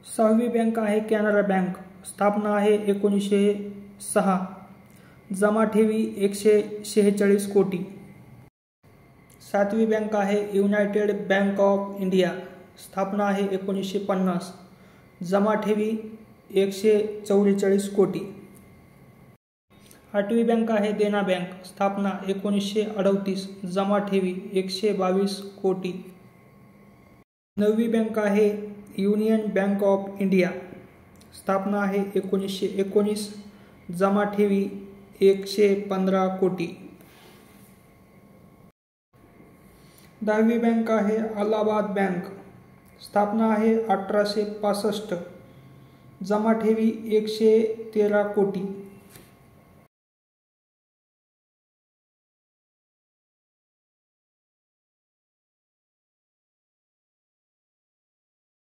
6वी bank आहे Canara bank, स्थापना आहे 1906, जमा ठेवी 146 कोटी. 7वी बँक आहे युनायटेड बँक ऑफ इंडिया, स्थापना आहे 1950, जमा ठेवी 144 कोटी. 8वी बँक आहे देना बँक, स्थापना 1938, जमा ठेवी 122 कोटी. 9वी बँक आहे युनियन बँक ऑफ इंडिया, स्थापना आहे 1919, जमा ठेवी 115 कोटी. 10वी बँक आहे अलाहाबाद बँक, स्थापना आहे 1865, जमा ठेवी 113 कोटी.